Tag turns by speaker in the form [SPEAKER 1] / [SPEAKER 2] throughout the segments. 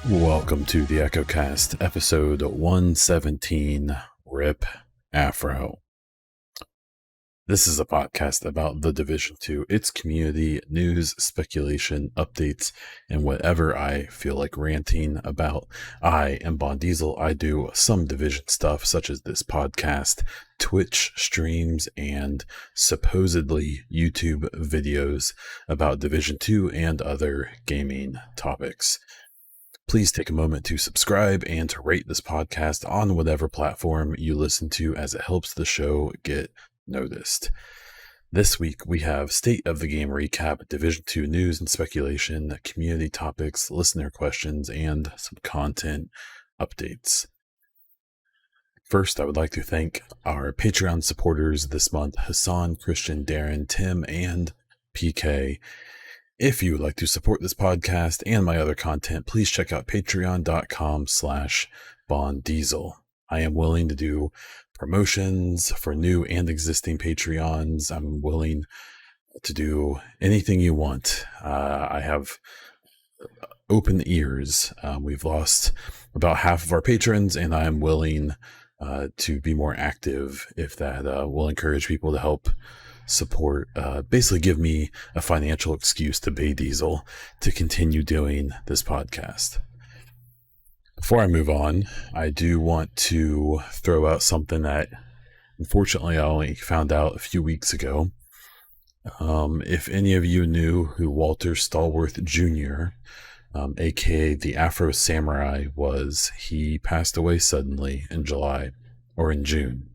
[SPEAKER 1] Welcome to the EchoCast, episode 117, RIP Afr0. This is a podcast about the Division 2, its community, news, speculation, updates, and whatever I feel like ranting about. I am Bondiesel. I do some Division stuff, such as this podcast, Twitch streams, and supposedly YouTube videos about Division 2 and other gaming topics. Please take a moment to subscribe and to rate this podcast on whatever platform you listen to, as it helps the show get noticed. This week we have State of the Game recap, Division 2 news and speculation, community topics, listener questions, and some content updates. First, I would like to thank our Patreon supporters this month: Hassan, Christian, Darren, Tim, and PK. If you would like to support this podcast and my other content, please check out patreon.com/Bondiesel. I am willing to do promotions for new and existing Patreons. I'm willing to do anything you want. I have open ears. We've lost about half of our patrons, and I'm willing to be more active if that will encourage people to help support, basically give me a financial excuse to pay Diesel to continue doing this podcast. Before I move on, I do want to throw out something that unfortunately I only found out a few weeks ago. If any of you knew who Walter Stallworth Jr., aka the Afro Samurai, was, he passed away suddenly in July, or in June.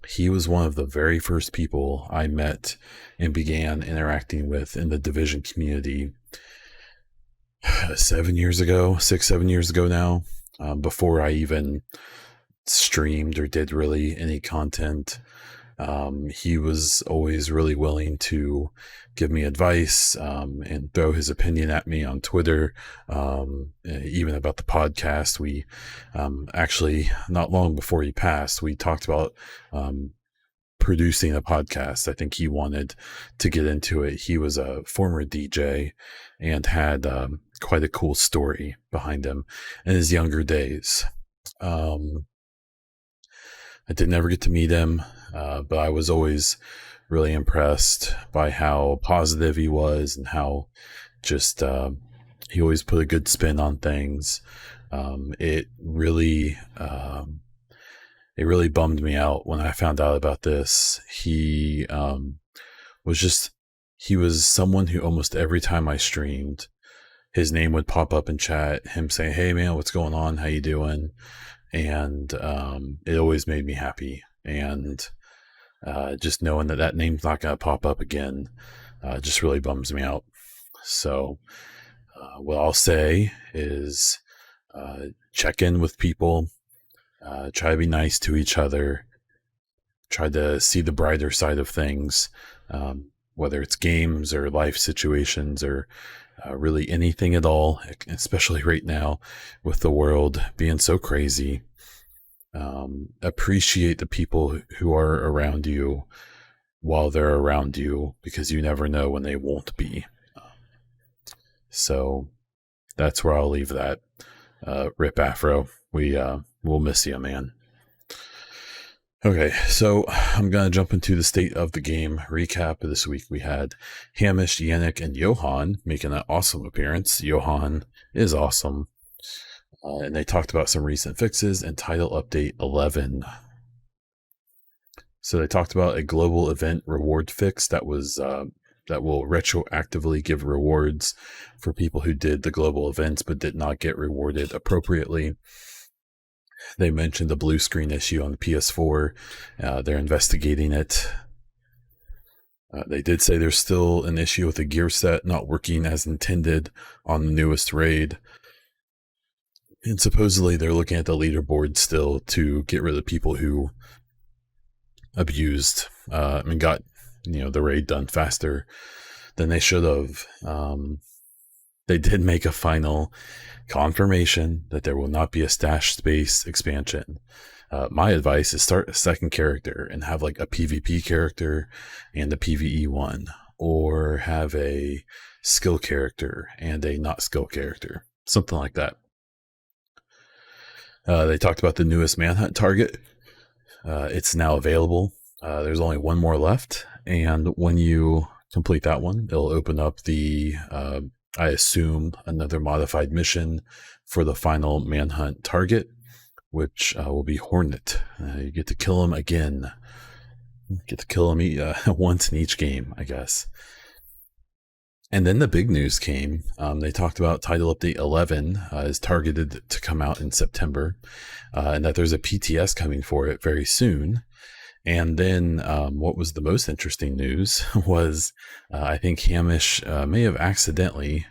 [SPEAKER 1] He was one of the very first people I met and began interacting with in the Division community 6-7 years ago now, before I even streamed or did really any content. He was always really willing to give me advice and throw his opinion at me on Twitter, even about the podcast. We actually, not long before he passed, we talked about producing a podcast. I think he wanted to get into it. He was a former DJ and had quite a cool story behind him in his younger days. I did never get to meet him, but I was always really impressed by how positive he was and how just he always put a good spin on things. It really bummed me out when I found out about this. He was someone who almost every time I streamed, his name would pop up in chat, him saying, "Hey man, what's going on? How you doing?" And it always made me happy. And just knowing that name's not going to pop up again just really bums me out. So what I'll say is check in with people, try to be nice to each other, try to see the brighter side of things, whether it's games or life situations or really anything at all, especially right now with the world being so crazy. Appreciate the people who are around you while they're around you, because you never know when they won't be. So that's where I'll leave that. Rip Afr0. We'll miss you, man. Okay, so I'm going to jump into the State of the Game recap. This week we had Hamish, Yannick, and Johan making an awesome appearance. Johan is awesome. And they talked about some recent fixes and title update 11. So they talked about a global event reward fix that was that will retroactively give rewards for people who did the global events but did not get rewarded appropriately. They mentioned the blue screen issue on the PS4. They're investigating it. They did say there's still an issue with the gear set not working as intended on the newest raid. And supposedly they're looking at the leaderboard still to get rid of people who abused and got the raid done faster than they should have. They did make a final confirmation that there will not be a stash space expansion. My advice is start a second character and have like a PvP character and a PvE one, or have a skill character and a not skill character, something like that. They talked about the newest manhunt target. It's now available. There's only one more left, and when you complete that one, it'll open up the I assume another modified mission for the final manhunt target, which will be Hornet. You get to kill him again. You get to kill him once in each game, I guess. And then the big news came. They talked about Title Update 11 is targeted to come out in September, and that there's a PTS coming for it very soon. And then what was the most interesting news was I think Hamish may have accidentally,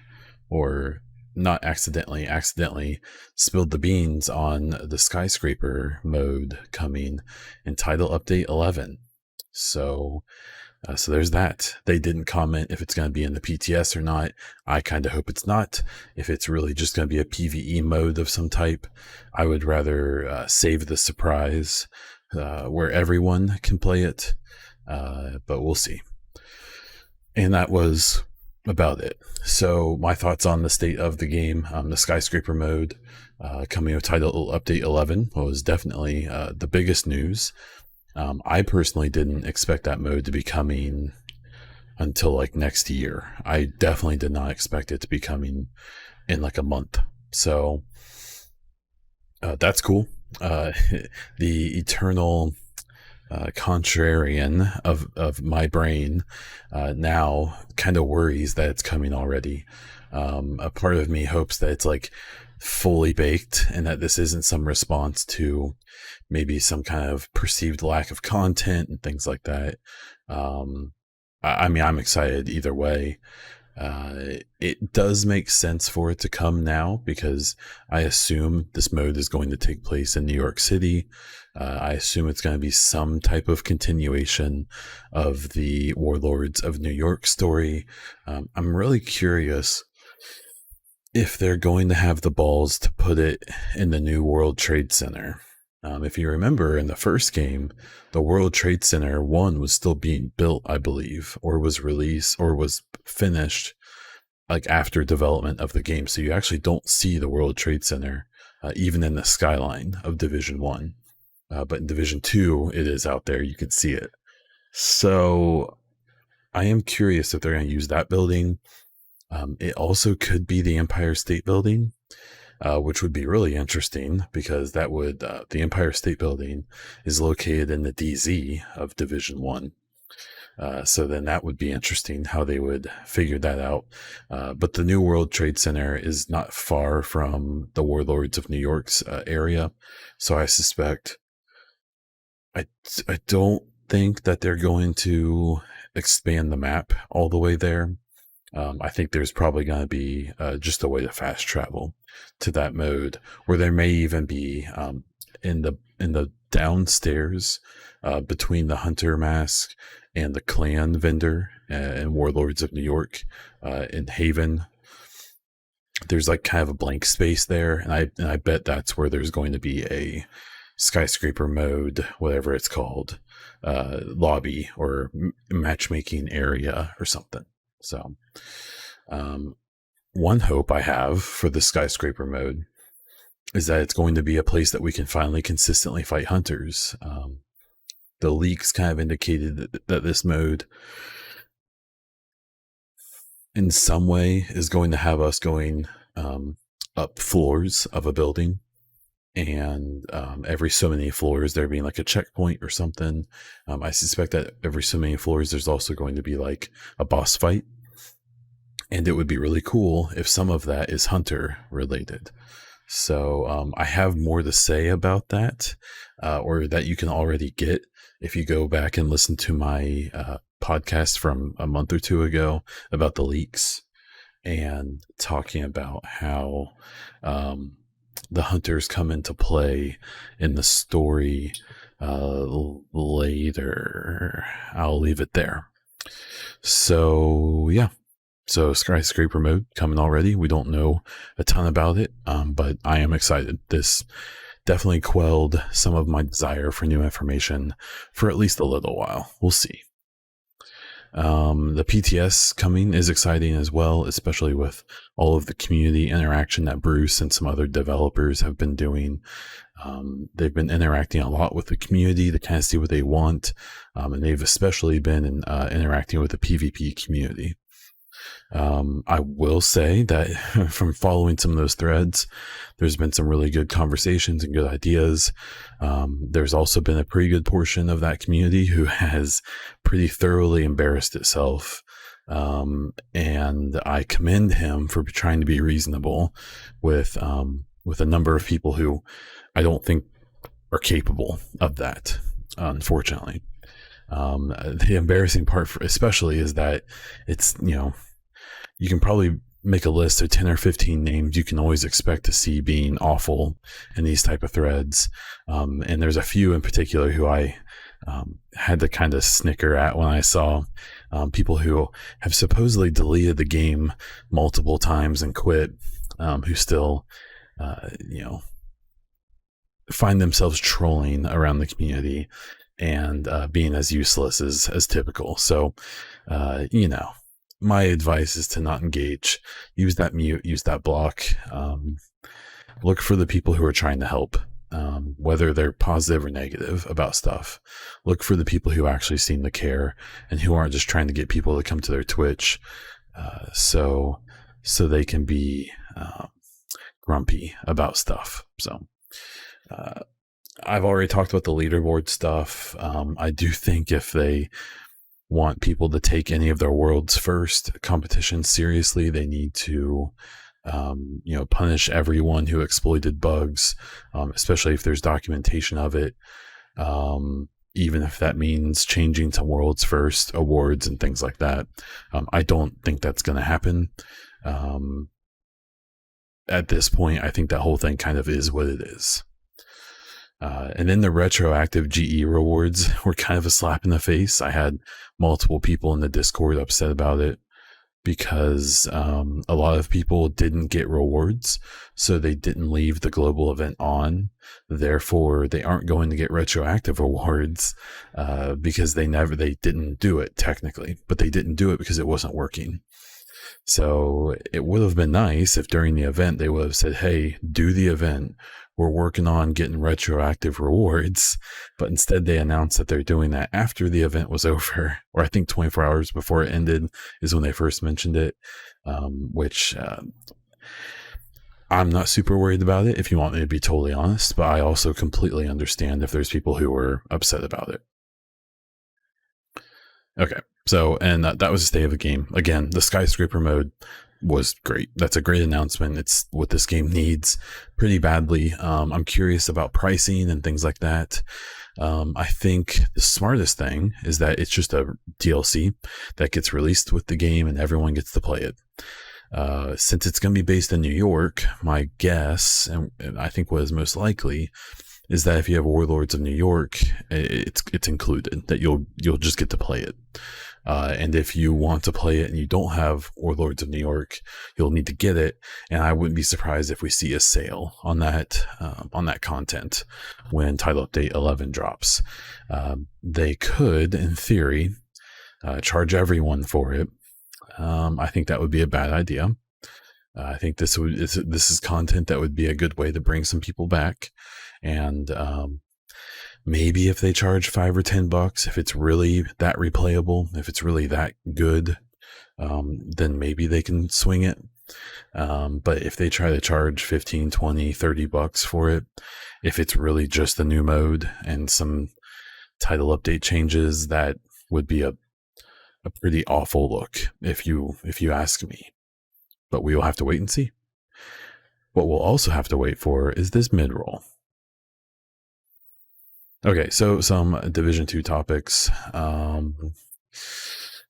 [SPEAKER 1] or not accidentally spilled the beans on the Skyscraper mode coming in Title Update 11. So there's that. They didn't comment if it's going to be in the PTS or not. I kind of hope it's not. If it's really just going to be a PvE mode of some type, I would rather save the surprise where everyone can play it. But we'll see. And that was about it. So my thoughts on the state of the game, the Skyscraper mode coming with Title Update 11 was definitely the biggest news. I personally didn't expect that mode to be coming until like next year. I definitely did not expect it to be coming in like a month. So that's cool. The eternal contrarian of my brain now kind of worries that it's coming already. A part of me hopes that it's like fully baked and that this isn't some response to maybe some kind of perceived lack of content and things like that. I mean, I'm excited either way. It does make sense for it to come now because I assume this mode is going to take place in New York City. I assume it's going to be some type of continuation of the Warlords of New York story. I'm really curious if they're going to have the balls to put it in the new World Trade Center. If you remember in the first game, the World Trade Center 1 was still being built, I believe, or was released or was finished like after development of the game. So you actually don't see the World Trade Center even in the skyline of Division 1. But in Division 2, it is out there. You can see it. So I am curious if they're going to use that building. It also could be the Empire State Building. Which would be really interesting because that would the Empire State Building is located in the DZ of Division 1. So then that would be interesting how they would figure that out. But the new World Trade Center is not far from the Warlords of New York's area. So I suspect I don't think that they're going to expand the map all the way there. I think there's probably going to be just a way to fast travel to that mode, where there may even be in the downstairs between the Hunter Mask and the Clan vendor and Warlords of New York in Haven. There's like kind of a blank space there, and I bet that's where there's going to be a Skyscraper mode, whatever it's called, lobby or matchmaking area or something. So one hope I have for the Skyscraper mode is that it's going to be a place that we can finally consistently fight hunters. The leaks kind of indicated that this mode in some way is going to have us going up floors of a building, and every so many floors there being like a checkpoint or something. I suspect that every so many floors there's also going to be like a boss fight, and it would be really cool if some of that is hunter related. So I have more to say about that, or that you can already get if you go back and listen to my podcast from a month or two ago about the leaks and talking about how the hunters come into play in the story later. I'll leave it there. So yeah, so Skyscraper mode coming already. We don't know a ton about it, but I am excited. This definitely quelled some of my desire for new information for at least a little while. We'll see. The PTS coming is exciting as well, especially with all of the community interaction that Bruce and some other developers have been doing. They've been interacting a lot with the community to kind of see what they want, and they've especially been interacting with the PvP community. I will say that from following some of those threads, there's been some really good conversations and good ideas. There's also been a pretty good portion of that community who has pretty thoroughly embarrassed itself. And I commend him for trying to be reasonable with a number of people who I don't think are capable of that, unfortunately. The embarrassing part especially is that it's, you can probably make a list of 10 or 15 names you can always expect to see being awful in these type of threads. And there's a few in particular who I had to kind of snicker at when I saw people who have supposedly deleted the game multiple times and quit, who still, find themselves trolling around the community and being as useless as typical. So, my advice is to not engage. Use that mute, use that block. Look for the people who are trying to help, whether they're positive or negative about stuff. Look for the people who actually seem to care and who aren't just trying to get people to come to their Twitch so they can be grumpy about stuff. So I've already talked about the leaderboard stuff. I do think if they want people to take any of their world's first competitions seriously, they need to punish everyone who exploited bugs, especially if there's documentation of it, even if that means changing to world's first awards and things like that. I don't think that's going to happen. At this point, I think that whole thing kind of is what it is. And then the retroactive GE rewards were kind of a slap in the face. I had multiple people in the Discord upset about it because a lot of people didn't get rewards, so they didn't leave the global event on. Therefore, they aren't going to get retroactive rewards because they didn't do it technically, but they didn't do it because it wasn't working. So it would have been nice if during the event they would have said, hey, do the event. We're working on getting retroactive rewards, but instead they announced that they're doing that after the event was over, or I think 24 hours before it ended is when they first mentioned it, which I'm not super worried about it, if you want me to be totally honest, but I also completely understand if there's people who are upset about it. Okay, so, and that was the state of the game. Again, the Skyscraper mode was great. That's a great announcement. It's what this game needs pretty badly. I'm curious about pricing and things like that. I think the smartest thing is that it's just a DLC that gets released with the game and everyone gets to play it. Since it's going to be based in New York, my guess, and I think what is most likely, is that if you have Warlords of New York, it's included, that you'll just get to play it. And if you want to play it and you don't have Warlords of New York, you'll need to get it. And I wouldn't be surprised if we see a sale on that content when Title Update 11 drops. They could, in theory, charge everyone for it. I think that would be a bad idea. I think this is content that would be a good way to bring some people back. And maybe if they charge $5 or $10, if it's really that replayable, if it's really that good, then maybe they can swing it. But if they try to charge 15, 20, $30 for it, if it's really just a new mode and some title update changes, that would be a pretty awful look if you ask me. But we will have to wait and see. What we'll also have to wait for is this mid-roll. Okay, so some Division 2 topics.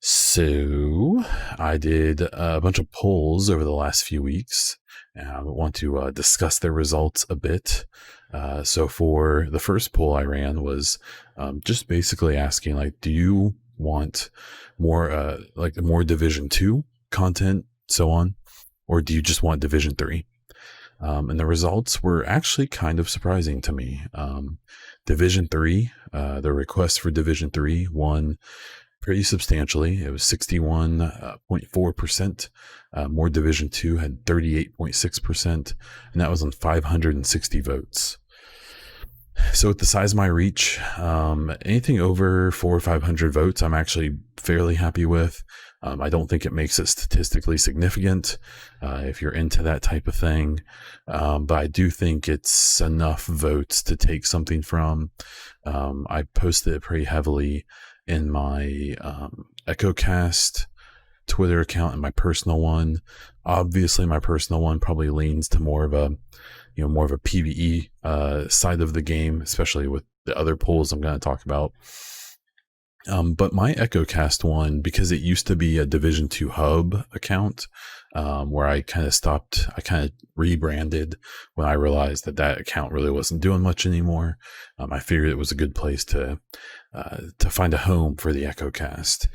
[SPEAKER 1] So I did a bunch of polls over the last few weeks and I want to discuss their results a bit. So for the first poll I ran was just basically asking, like, do you want more more Division 2 content, so on, or do you just want Division 3? And the results were actually kind of surprising to me. Division 3, the request for Division 3 won pretty substantially. It was 61.4%. More Division 2 had 38.6%, and that was on 560 votes. So with the size of my reach, anything over 400 or 500 votes, I'm actually fairly happy with. I don't think it makes it statistically significant if you're into that type of thing. But I do think it's enough votes to take something from. I posted it pretty heavily in my EchoCast Twitter account and my personal one. Obviously, my personal one probably leans to more of a PvE side of the game, especially with the other polls I'm going to talk about. But my EchoCast one, because it used to be a Division 2 hub account, where I kind of rebranded when I realized that account really wasn't doing much anymore. I figured it was a good place to find a home for the EchoCast.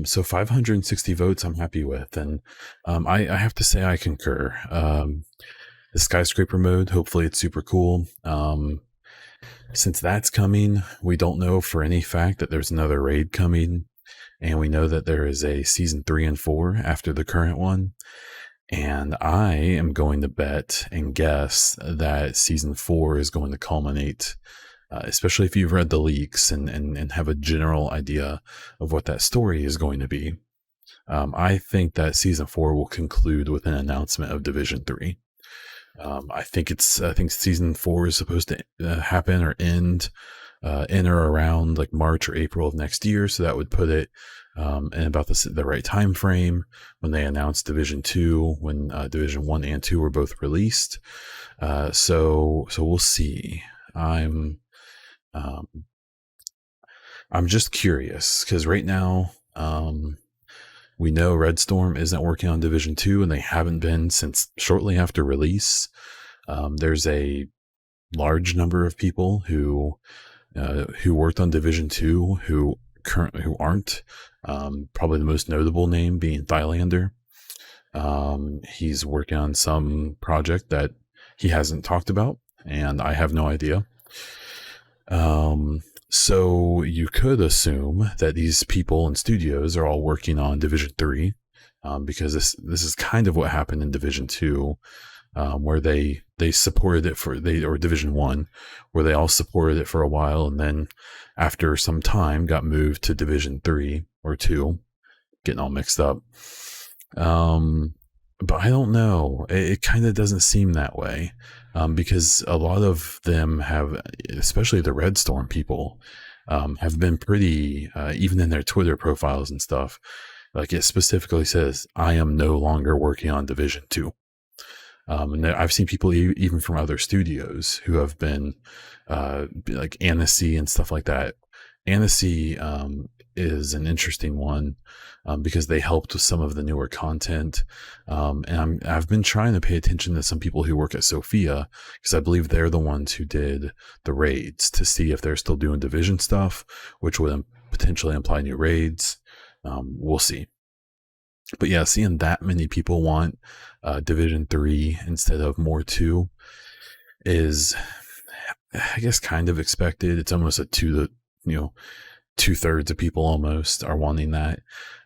[SPEAKER 1] So 560 votes I'm happy with, and I have to say I concur. The Skyscraper mode, hopefully it's super cool. Since that's coming, we don't know for any fact that there's another raid coming, and we know that there is a season 3 and 4 after the current one. And I am going to bet and guess that season 4 is going to culminate, especially if you've read the leaks and have a general idea of what that story is going to be. I think that season 4 will conclude with an announcement of Division 3. I think season 4 is supposed to happen or end in or around like March or April of next year. So that would put it in about the right time frame when they announced Division 2, when Division 1 and 2 were both released. So we'll see. I'm just curious because right now, we know Red Storm isn't working on Division 2, and they haven't been since shortly after release. There's a large number of people who worked on Division 2 who aren't. Probably the most notable name being Thylander. He's working on some project that he hasn't talked about, and I have no idea. So you could assume that these people and studios are all working on Division 3, because this is kind of what happened in Division 2, where they supported it or Division 1, where they all supported it for a while, and then after some time got moved to Division 3 or 2, getting all mixed up. But I don't know. It kind of doesn't seem that way, because a lot of them have, especially the Red Storm people, have been pretty, even in their Twitter profiles and stuff, like it specifically says, I am no longer working on Division 2. And I've seen people even from other studios who have been like Annecy and stuff like that. Annecy is an interesting one because they helped with some of the newer content. And I've been trying to pay attention to some people who work at Sophia, because I believe they're the ones who did the raids, to see if they're still doing Division stuff, which would potentially imply new raids. We'll see. But yeah, seeing that many people want Division 3 instead of more 2 is, I guess, kind of expected. It's almost a 2/3 of people almost are wanting that.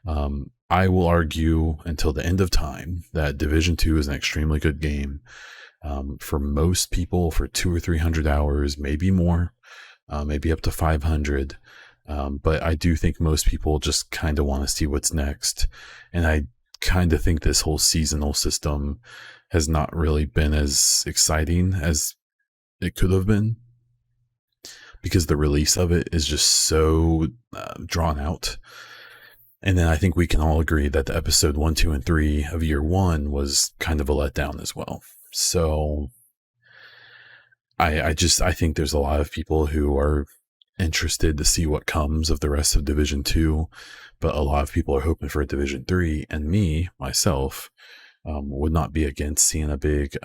[SPEAKER 1] I will argue until the end of time that Division 2 is an extremely good game. For most people, for 200 or 300 hours, maybe more, maybe up to 500. But I do think most people just kind of want to see what's next. And I kind of think this whole seasonal system has not really been as exciting as it could have been, because the release of it is just so drawn out. And then I think we can all agree that the episode 1, 2, and 3 of year 1 was kind of a letdown as well. So I think there's a lot of people who are interested to see what comes of the rest of Division 2, but a lot of people are hoping for Division 3, and myself, would not be against seeing a big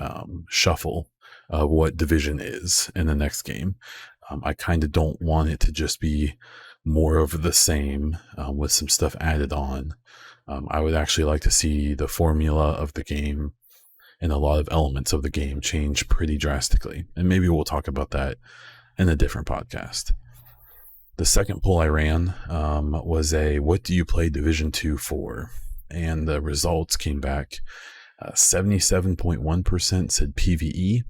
[SPEAKER 1] shuffle of what Division is in the next game. I kind of don't want it to just be more of the same with some stuff added on. I would actually like to see the formula of the game and a lot of elements of the game change pretty drastically. And maybe we'll talk about that in a different podcast. The second poll I ran was what do you play Division 2 for? And the results came back 77.1% said PvE,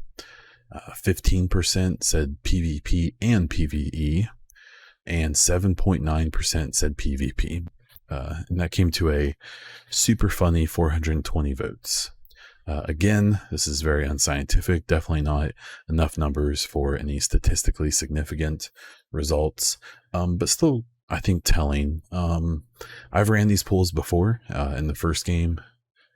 [SPEAKER 1] 15% said PvP and PvE, and 7.9% said PvP. And that came to a super funny 420 votes. Again, this is very unscientific, definitely not enough numbers for any statistically significant results, but still, I think, telling. I've ran these polls before in the first game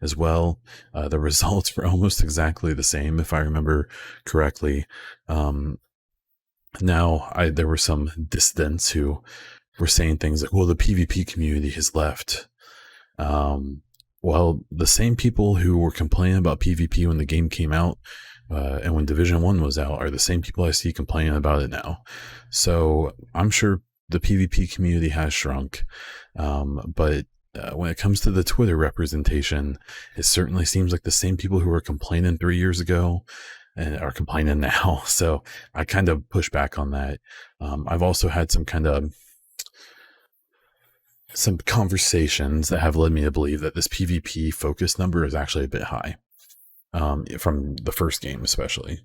[SPEAKER 1] as well. The results were almost exactly the same, if I remember correctly. Now, there were some dissidents who were saying things like, well, the PvP community has left. Well, the same people who were complaining about PvP when the game came out and when Division 1 was out are the same people I see complaining about it now. So I'm sure the PvP community has shrunk. But when it comes to the Twitter representation, it certainly seems like the same people who were complaining 3 years ago and are complaining now. So I kind of push back on that. I've also had some conversations that have led me to believe that this PvP focus number is actually a bit high, from the first game especially,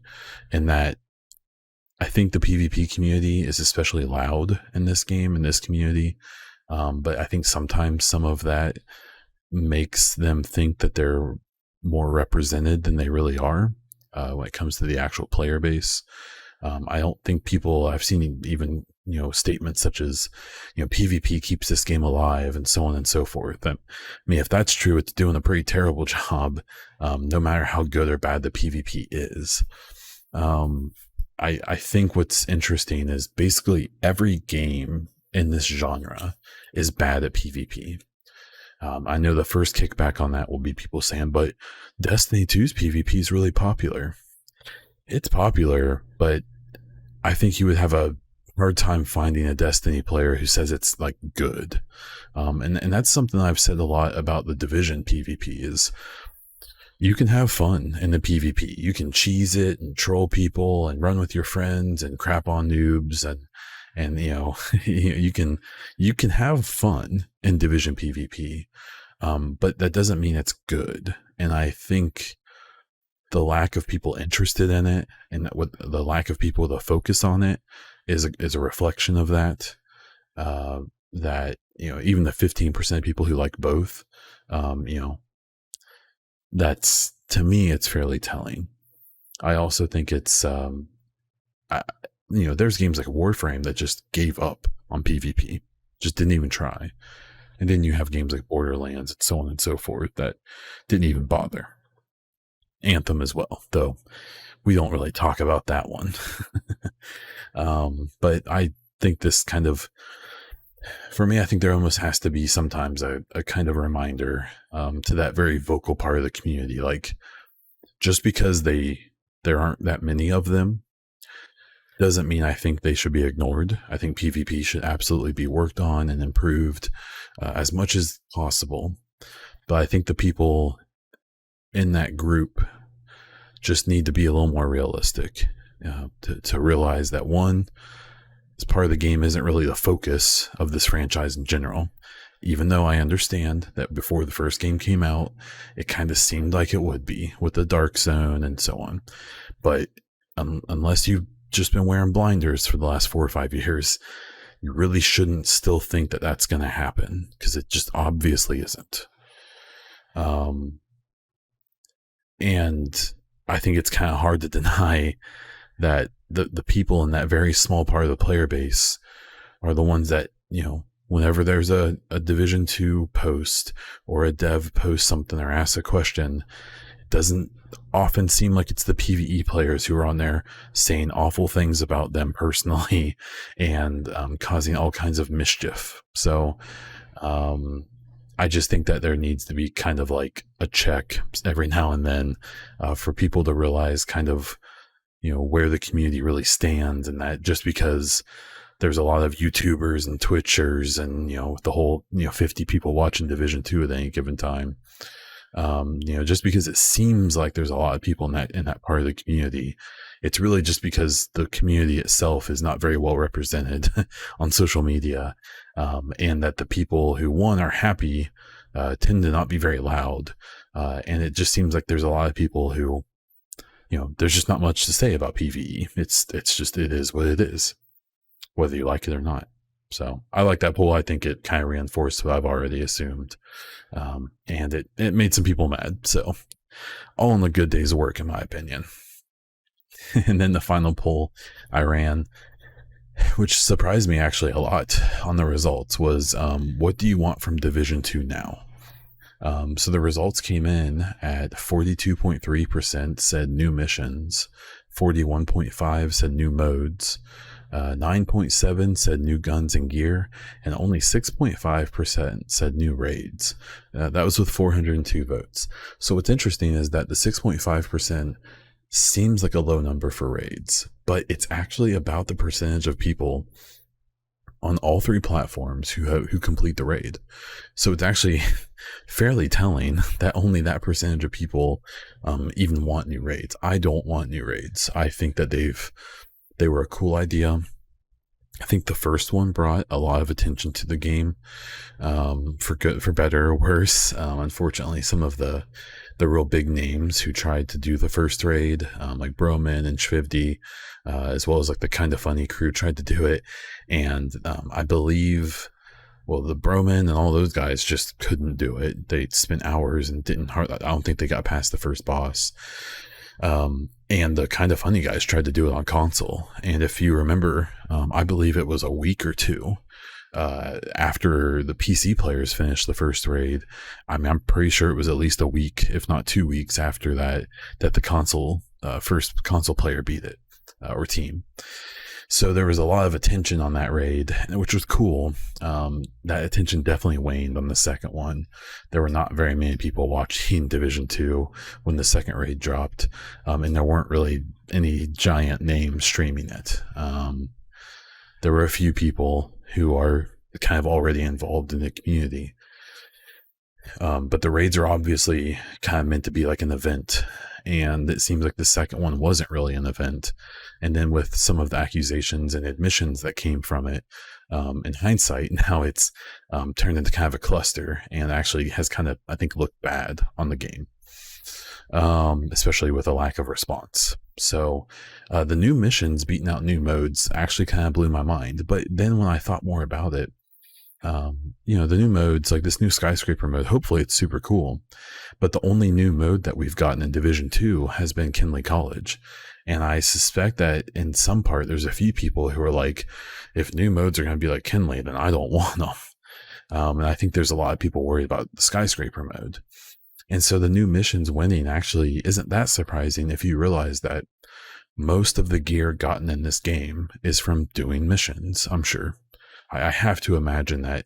[SPEAKER 1] and that I think the PvP community is especially loud in this game, in this community, but I think sometimes some of that makes them think that they're more represented than they really are when it comes to the actual player base. I don't think I've seen even, statements such as, PvP keeps this game alive and so on and so forth. If that's true, it's doing a pretty terrible job, no matter how good or bad the PvP is. I think what's interesting is basically every game in this genre is bad at PvP. I know the first kickback on that will be people saying, but Destiny 2's PvP is really popular. It's popular, but I think you would have a hard time finding a Destiny player who says it's like good. And that's something I've said a lot about the Division PvP is you can have fun in the PvP. You can cheese it and troll people and run with your friends and crap on noobs and you can have fun in Division PvP. But that doesn't mean it's good. And I think the lack of people interested in it and the lack of people to focus on it is a reflection of that. That even the 15% of people who like both, that's, to me, it's fairly telling. I also think it's there's games like Warframe that just gave up on PvP, just didn't even try, and then you have games like Borderlands and so on and so forth that didn't even bother. Anthem as well, though we don't really talk about that one. But I think this for me, I think there almost has to be sometimes a kind of reminder to that very vocal part of the community. Like, just because there aren't that many of them doesn't mean I think they should be ignored. I think PvP should absolutely be worked on and improved as much as possible. But I think the people in that group just need to be a little more realistic, to realize that one, this part of the game isn't really the focus of this franchise in general, even though I understand that before the first game came out, it kind of seemed like it would be with the Dark Zone and so on. But unless you've just been wearing blinders for the last 4 or 5 years, you really shouldn't still think that that's going to happen, because it just obviously isn't. And I think it's kind of hard to deny that the people in that very small part of the player base are the ones that, whenever there's a Division 2 post or a dev post something or asks a question, it doesn't often seem like it's the PvE players who are on there saying awful things about them personally and causing all kinds of mischief. So I just think that there needs to be kind of like a check every now and then for people to realize kind of, where the community really stands, and that just because there's a lot of YouTubers and Twitchers and, the whole, 50 people watching Division 2 at any given time. Just because it seems like there's a lot of people in that part of the community, it's really just because the community itself is not very well represented on social media, and that the people who are happy tend to not be very loud, and it just seems like there's a lot of people who, there's just not much to say about PvE. It's just, it is what it is, whether you like it or not. So I like that poll. I think it kind of reinforced what I've already assumed. And it made some people mad. So all in a good day's work, in my opinion. And then the final poll I ran, which surprised me actually a lot on the results, was what do you want from Division 2 now? So the results came in at 42.3% said new missions, 41.5% said new modes, 9.7% said new guns and gear, and only 6.5% said new raids. That was with 402 votes. So what's interesting is that the 6.5% seems like a low number for raids, but it's actually about the percentage of people on all three platforms who complete the raid. So it's actually fairly telling that only that percentage of people even want new raids. I don't want new raids. I think that they were a cool idea. I think the first one brought a lot of attention to the game, for good, for better or worse. Unfortunately, some of the real big names who tried to do the first raid, like Broman and Shvivdi, as well as like the Kinda Funny crew, tried to do it. And I believe, well, the Broman and all those guys just couldn't do it. They spent hours and I don't think they got past the first boss. And the Kinda Funny guys tried to do it on console. And if you remember, I believe it was a week or two after the PC players finished the first raid. I'm pretty sure it was at least a week, if not 2 weeks after that the console first console player beat it, or team. So there was a lot of attention on that raid, which was cool. That attention definitely waned on the second one. There were not very many people watching Division 2 when the second raid dropped, and there weren't really any giant names streaming it. There were a few people who are kind of already involved in the community. But the raids are obviously kind of meant to be like an event, and it seems like the second one wasn't really an event. And then with some of the accusations and admissions that came from it, in hindsight, now it's turned into kind of a cluster, and actually has kind of, I think, looked bad on the game, especially with a lack of response. So the new missions beating out new modes actually kind of blew my mind. But then when I thought more about it, the new modes, like this new Skyscraper mode, hopefully it's super cool, but the only new mode that we've gotten in Division 2 has been Kinley College. And I suspect that in some part, there's a few people who are like, if new modes are going to be like Kinley, then I don't want them. And I think there's a lot of people worried about the Skyscraper mode. And so the new missions winning actually isn't that surprising if you realize that most of the gear gotten in this game is from doing missions, I'm sure. I have to imagine that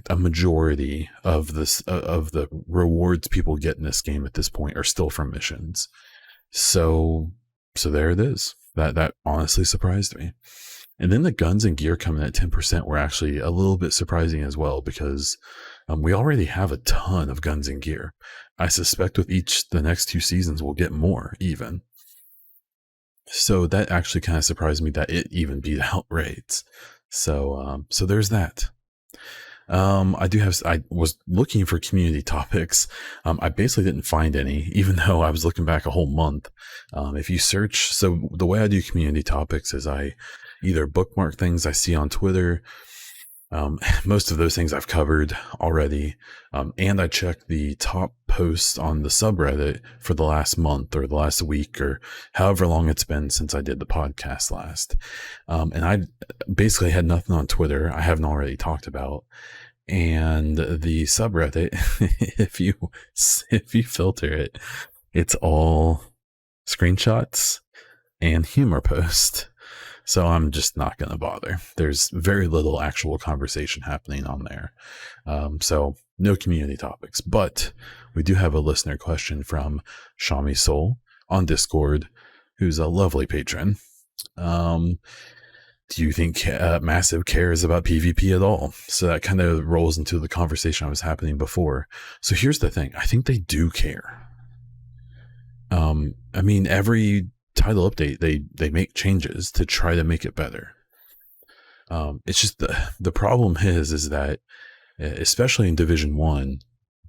[SPEAKER 1] a majority of the rewards people get in this game at this point are still from missions. So there it is. That honestly surprised me. And then the guns and gear coming at 10% were actually a little bit surprising as well, because we already have a ton of guns and gear. I suspect with the next 2 seasons we'll get more even. So that actually kind of surprised me that it even beat out raids. So there's that. I was looking for community topics. I basically didn't find any, even though I was looking back a whole month. If you search, so the way I do community topics is I either bookmark things I see on Twitter. Most of those things I've covered already. And I check the top posts on the subreddit for the last month or the last week or however long it's been since I did the podcast last. And I basically had nothing on Twitter I haven't already talked about. And the subreddit, if you filter it, it's all screenshots and humor posts. So I'm just not going to bother. There's very little actual conversation happening on there. So no community topics, but we do have a listener question from Shami Soul on Discord, who's a lovely patron. Do you think Massive cares about PvP at all? So that kind of rolls into the conversation I was happening before. So here's the thing. I think they do care. I mean, every title update, they make changes to try to make it better. It's just the problem is that, especially in Division 1,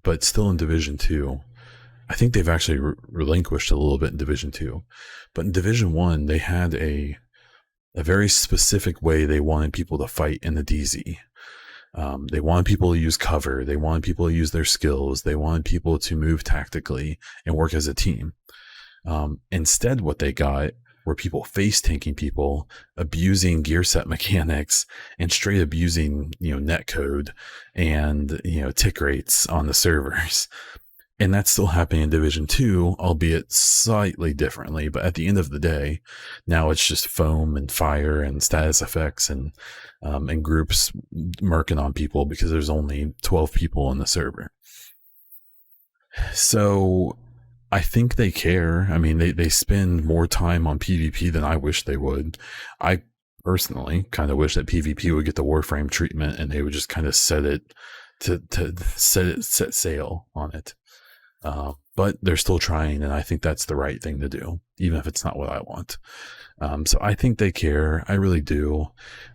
[SPEAKER 1] but still in Division 2, I think they've actually relinquished a little bit in Division 2. But in Division 1, they had a very specific way they wanted people to fight in the DZ. They wanted people to use cover. They wanted people to use their skills. They wanted people to move tactically and work as a team. Instead, what they got were people face tanking people, abusing gear set mechanics, and straight abusing, netcode and, tick rates on the servers. And that's still happening in Division 2, albeit slightly differently. But at the end of the day, now it's just foam and fire and status effects and groups murking on people because there's only 12 people on the server. So I think they care. I mean, they spend more time on PvP than I wish they would. I personally kind of wish that PvP would get the Warframe treatment and they would just kind of set sail on it. But they're still trying, and I think that's the right thing to do, even if it's not what I want. So I think they care. I really do.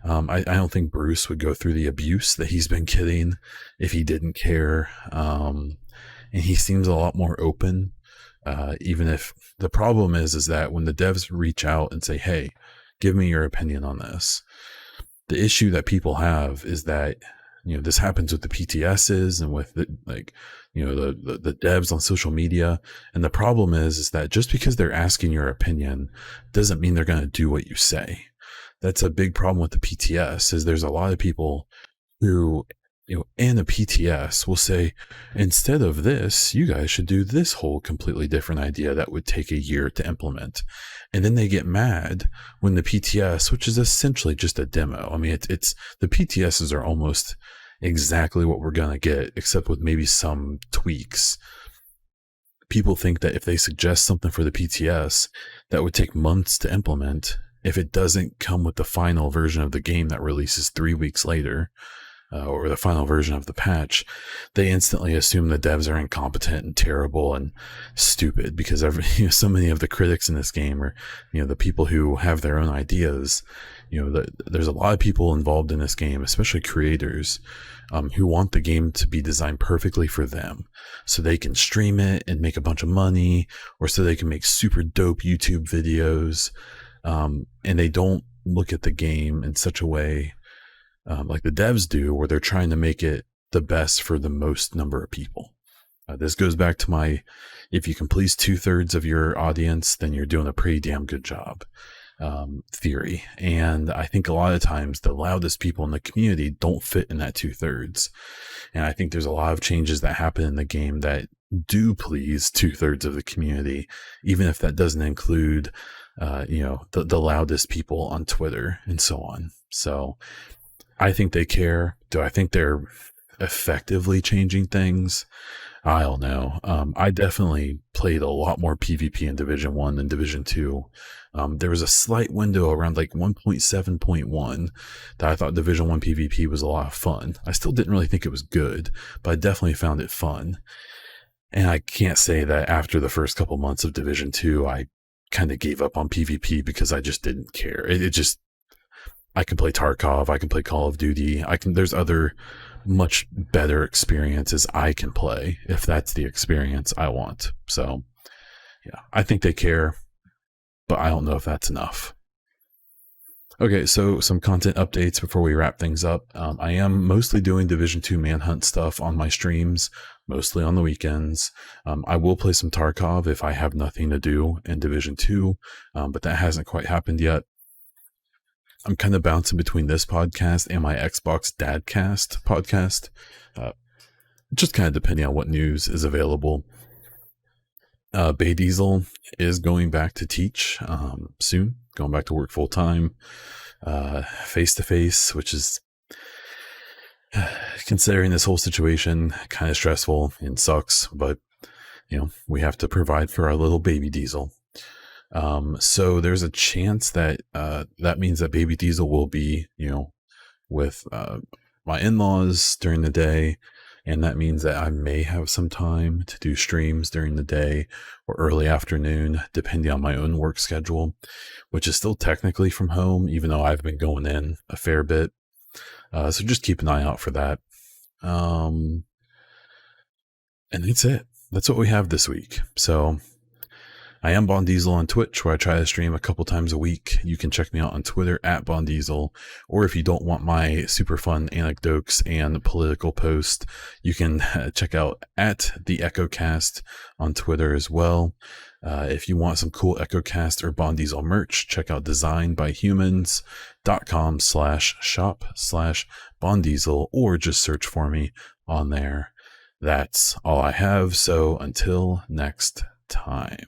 [SPEAKER 1] I don't think Bruce would go through the abuse that he's been getting if he didn't care. And he seems a lot more open, even if the problem is that when the devs reach out and say, hey, give me your opinion on this, the issue that people have is that, this happens with the PTSs and with the devs on social media. And the problem is that just because they're asking your opinion doesn't mean they're going to do what you say. That's a big problem with the PTS is there's a lot of people who, in a PTS will say, instead of this, you guys should do this whole completely different idea that would take a year to implement. And then they get mad when the PTS, which is essentially just a demo. I mean, it's the PTSs are almost exactly what we're going to get, except with maybe some tweaks. People think that if they suggest something for the PTS that would take months to implement, if it doesn't come with the final version of the game that releases 3 weeks later, or the final version of the patch, they instantly assume the devs are incompetent and terrible and stupid because so many of the critics in this game are, the people who have their own ideas. There's a lot of people involved in this game, especially creators, who want the game to be designed perfectly for them so they can stream it and make a bunch of money, or so they can make super dope YouTube videos. And they don't look at the game in such a way like the devs do, where they're trying to make it the best for the most number of people. This goes back to if you can please 2/3 of your audience, then you're doing a pretty damn good job theory. And I think a lot of times the loudest people in the community don't fit in that 2/3. And I think there's a lot of changes that happen in the game that do please 2/3 of the community, even if that doesn't include, the loudest people on Twitter and so on. So I think they care. Do I think they're effectively changing things? I don't know. I definitely played a lot more PvP in Division 1 than Division 2. There was a slight window around like 1.7.1 that I thought Division 1 PvP was a lot of fun. I still didn't really think it was good, but I definitely found it fun. And I can't say that after the first couple months of Division 2, I kind of gave up on PvP because I just didn't care. I can play Tarkov, I can play Call of Duty, there's other much better experiences I can play if that's the experience I want. So yeah, I think they care, but I don't know if that's enough. Okay, so some content updates before we wrap things up. I am mostly doing Division 2 Manhunt stuff on my streams, mostly on the weekends. I will play some Tarkov if I have nothing to do in Division 2, but that hasn't quite happened yet. I'm kind of bouncing between this podcast and my Xbox Dadcast podcast, just kind of depending on what news is available. Bay Diesel is going back to teach soon, going back to work full time, face to face, which is considering this whole situation, kind of stressful and sucks, but we have to provide for our little baby Diesel. So there's a chance that that means that baby Diesel will be, with my in-laws during the day, and that means that I may have some time to do streams during the day or early afternoon, depending on my own work schedule, which is still technically from home, even though I've been going in a fair bit. So just keep an eye out for that. And that's it. That's what we have this week. So I am Bon Diesel on Twitch, where I try to stream a couple times a week. You can check me out on Twitter at Bon Diesel, or if you don't want my super fun anecdotes and political posts, you can check out at the EchoCast on Twitter as well. If you want some cool EchoCast or Bon Diesel merch, check out designbyhumans.com/shop/Bon Diesel, or just search for me on there. That's all I have. So until next time.